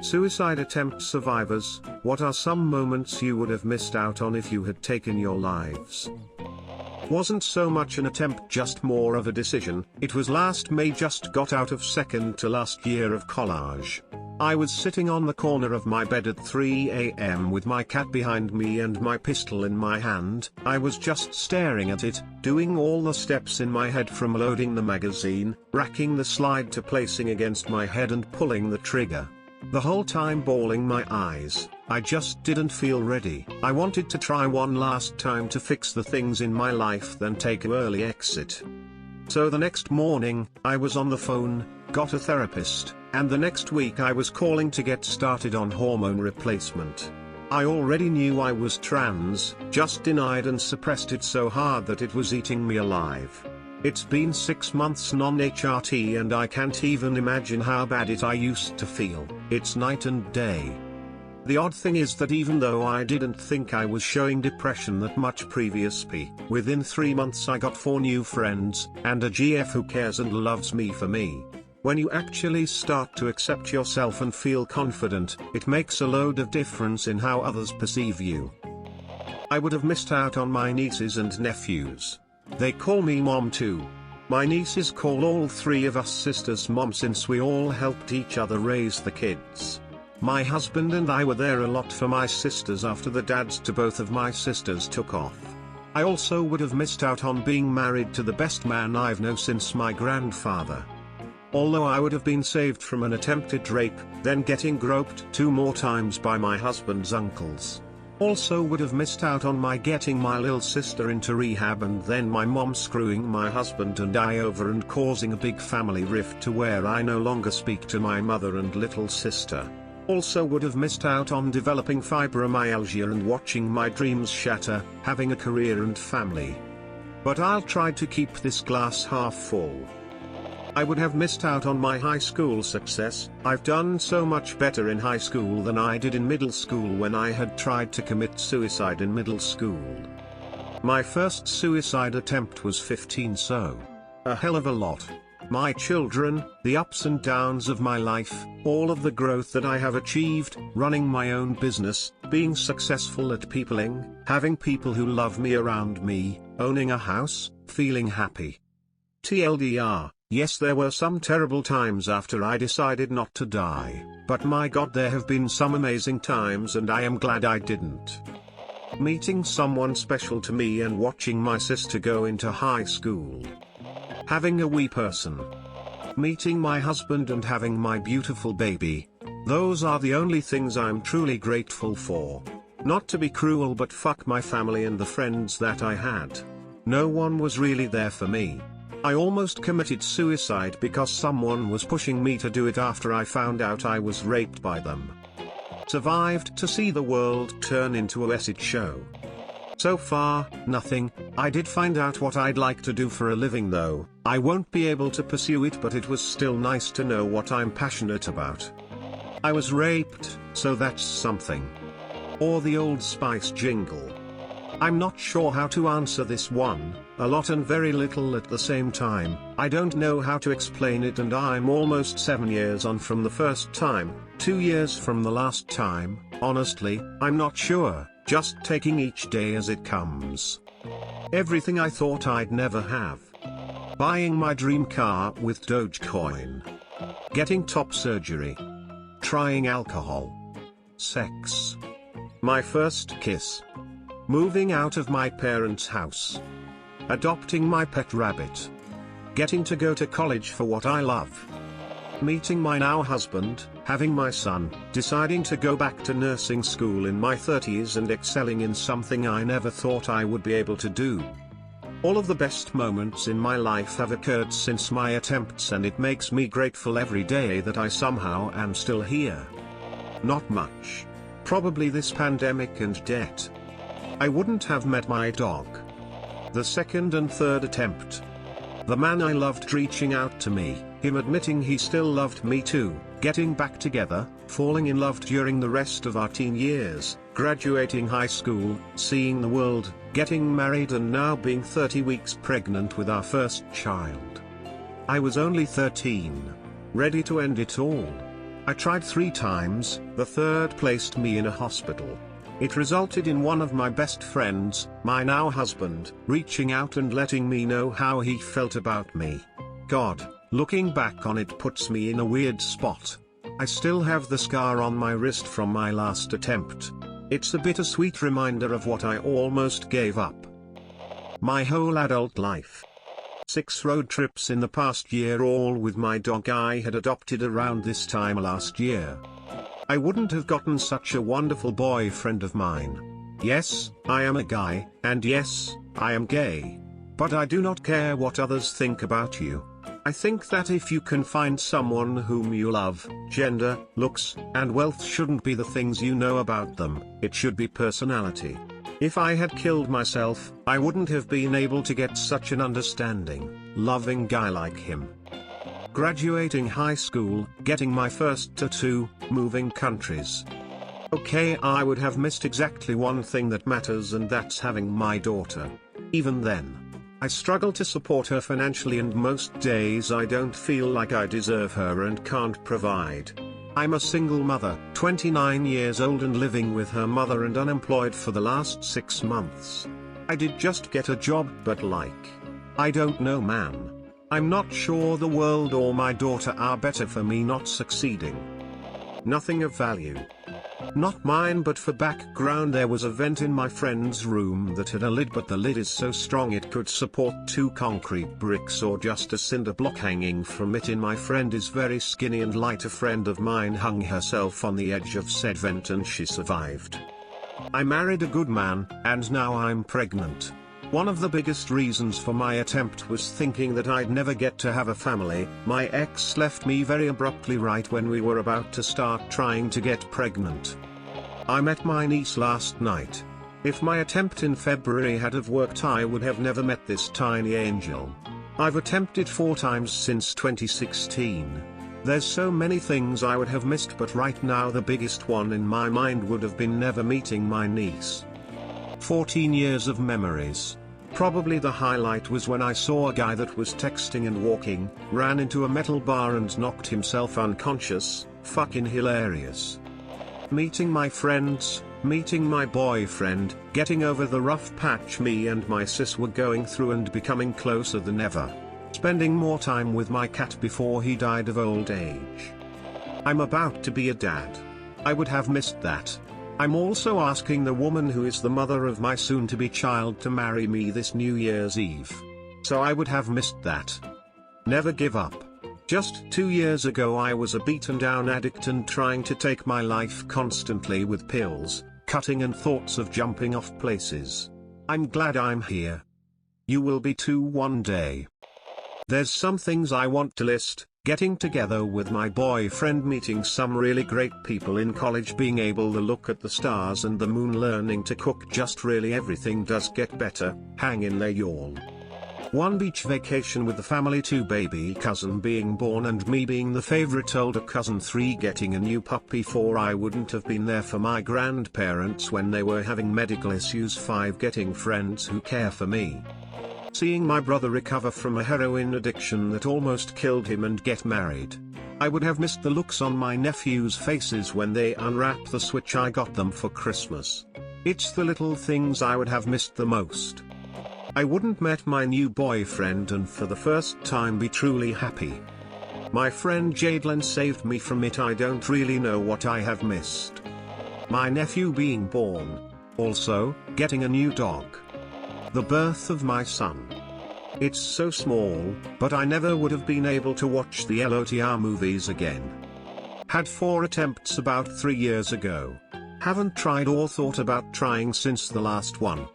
Suicide attempt survivors, what are some moments you would have missed out on if you had taken your lives? Wasn't so much an attempt, just more of a decision. It was last May, just got out of second to last year of college. I was sitting on the corner of my bed at 3 a.m. with my cat behind me and my pistol in my hand. I was just staring at it, doing all the steps in my head, from loading the magazine, racking the slide to placing against my head and pulling the trigger. The whole time bawling my eyes. I just didn't feel ready. I wanted to try one last time to fix the things in my life, then take an early exit. So the next morning, I was on the phone, got a therapist, and the next week I was calling to get started on hormone replacement. I already knew I was trans, just denied and suppressed it so hard that it was eating me alive. It's been 6 months non-HRT and I can't even imagine how bad I used to feel. It's night and day. The odd thing is that even though I didn't think I was showing depression that much previously, within 3 months I got 4 new friends, and a GF who cares and loves me for me. When you actually start to accept yourself and feel confident, it makes a load of difference in how others perceive you. I would have missed out on my nieces and nephews. They call me mom too. My nieces call all 3 of us sisters mom, since we all helped each other raise the kids. My husband and I were there a lot for my sisters after the dads to both of my sisters took off. I also would have missed out on being married to the best man I've known since my grandfather. Although I would have been saved from an attempted rape, then getting groped 2 more times by my husband's uncles. Also would have missed out on my getting my little sister into rehab, and then my mom screwing my husband and I over and causing a big family rift to where I no longer speak to my mother and little sister. Also would have missed out on developing fibromyalgia and watching my dreams shatter, having a career and family. But I'll try to keep this glass half full. I would have missed out on my high school success. I've done so much better in high school than I did in middle school when I had tried to commit suicide in middle school. My first suicide attempt was 15, so a hell of a lot. My children, the ups and downs of my life, all of the growth that I have achieved, running my own business, being successful at peopling, having people who love me around me, owning a house, feeling happy. TLDR, yes, there were some terrible times after I decided not to die, but my God, there have been some amazing times and I am glad I didn't. Meeting someone special to me and watching my sister go into high school. Having a wee person. Meeting my husband and having my beautiful baby. Those are the only things I'm truly grateful for. Not to be cruel, but fuck my family and the friends that I had. No one was really there for me. I almost committed suicide because someone was pushing me to do it after I found out I was raped by them. Survived to see the world turn into a shit show. So far, nothing. I did find out what I'd like to do for a living though. I won't be able to pursue it, but it was still nice to know what I'm passionate about. I was raped, so that's something. Or the Old Spice jingle. I'm not sure how to answer this one, a lot and very little at the same time. I don't know how to explain it, and I'm almost 7 years on from the first time, 2 years from the last time. Honestly, I'm not sure. Just taking each day as it comes. Everything I thought I'd never have. Buying my dream car with Dogecoin. Getting top surgery. Trying alcohol. Sex. My first kiss. Moving out of my parents' house. Adopting my pet rabbit. Getting to go to college for what I love. Meeting my now husband, having my son, deciding to go back to nursing school in my 30s and excelling in something I never thought I would be able to do. All of the best moments in my life have occurred since my attempts, and it makes me grateful every day that I somehow am still here. Not much. Probably this pandemic and debt. I wouldn't have met my dog. The second and third attempt. The man I loved reaching out to me, him admitting he still loved me too, getting back together, falling in love during the rest of our teen years, graduating high school, seeing the world, getting married, and now being 30 weeks pregnant with our first child. I was only 13. Ready to end it all. I tried 3 times, the third placed me in a hospital. It resulted in one of my best friends, my now husband, reaching out and letting me know how he felt about me. God, looking back on it puts me in a weird spot. I still have the scar on my wrist from my last attempt. It's a bittersweet reminder of what I almost gave up. My whole adult life. 6 road trips in the past year, all with my dog I had adopted around this time last year. I wouldn't have gotten such a wonderful boyfriend of mine. Yes, I am a guy, and yes, I am gay. But I do not care what others think about you. I think that if you can find someone whom you love, gender, looks, and wealth shouldn't be the things you know about them, it should be personality. If I had killed myself, I wouldn't have been able to get such an understanding, loving guy like him. Graduating high school, getting my first tattoo, moving countries. Okay, I would have missed exactly one thing that matters, and that's having my daughter. Even then, I struggle to support her financially, and most days I don't feel like I deserve her and can't provide. I'm a single mother, 29 years old and living with her mother and unemployed for the last 6 months. I did just get a job, but I don't know, man. I'm not sure the world or my daughter are better for me not succeeding. Nothing of value. Not mine, but for background, there was a vent in my friend's room that had a lid, but the lid is so strong it could support 2 concrete bricks or just a cinder block hanging from it. In my friend is very skinny and light. A friend of mine hung herself on the edge of said vent and she survived. I married a good man, and now I'm pregnant. One of the biggest reasons for my attempt was thinking that I'd never get to have a family. My ex left me very abruptly right when we were about to start trying to get pregnant. I met my niece last night. If my attempt in February had have worked, I would have never met this tiny angel. I've attempted 4 times since 2016. There's so many things I would have missed, but right now the biggest one in my mind would have been never meeting my niece. 14 years of memories. Probably the highlight was when I saw a guy that was texting and walking, ran into a metal bar and knocked himself unconscious. Fucking hilarious. Meeting my friends, meeting my boyfriend, getting over the rough patch me and my sis were going through and becoming closer than ever. Spending more time with my cat before he died of old age. I'm about to be a dad. I would have missed that. I'm also asking the woman who is the mother of my soon-to-be child to marry me this New Year's Eve. So I would have missed that. Never give up. Just 2 years ago I was a beaten down addict and trying to take my life constantly with pills, cutting and thoughts of jumping off places. I'm glad I'm here. You will be too one day. There's some things I want to list. Getting together with my boyfriend, meeting some really great people in college, being able to look at the stars and the moon, learning to cook, just really everything does get better. Hang in there, y'all. 1 beach vacation with the family, 2 baby cousin being born and me being the favorite older cousin, 3 getting a new puppy, 4 I wouldn't have been there for my grandparents when they were having medical issues, 5 getting friends who care for me. Seeing my brother recover from a heroin addiction that almost killed him and get married. I would have missed the looks on my nephews' faces when they unwrapped the Switch I got them for Christmas. It's the little things I would have missed the most. I wouldn't met my new boyfriend and for the first time be truly happy. My friend Jadelyn saved me from it. I don't really know what I have missed. My nephew being born. Also, getting a new dog. The birth of my son. It's so small, but I never would have been able to watch the LOTR movies again. Had 4 attempts about 3 years ago. Haven't tried or thought about trying since the last one.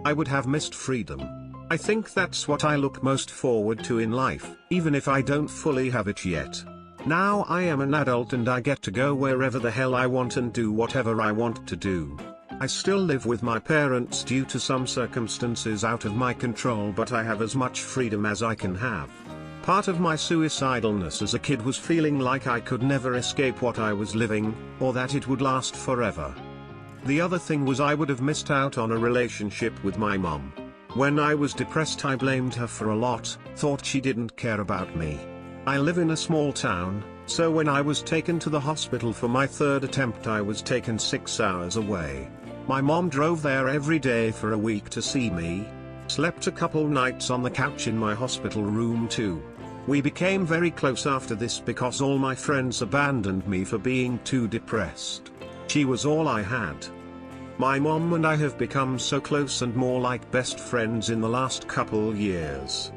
I would have missed freedom. I think that's what I look most forward to in life, even if I don't fully have it yet. Now I am an adult and I get to go wherever the hell I want and do whatever I want to do. I still live with my parents due to some circumstances out of my control, but I have as much freedom as I can have. Part of my suicidalness as a kid was feeling like I could never escape what I was living, or that it would last forever. The other thing was I would have missed out on a relationship with my mom. When I was depressed I blamed her for a lot, thought she didn't care about me. I live in a small town, So when I was taken to the hospital for my third attempt, I was taken 6 hours away. My mom drove there every day for a week to see me. Slept a couple nights on the couch in my hospital room too. We became very close after this because all my friends abandoned me for being too depressed. She was all I had. My mom and I have become so close and more like best friends in the last couple years.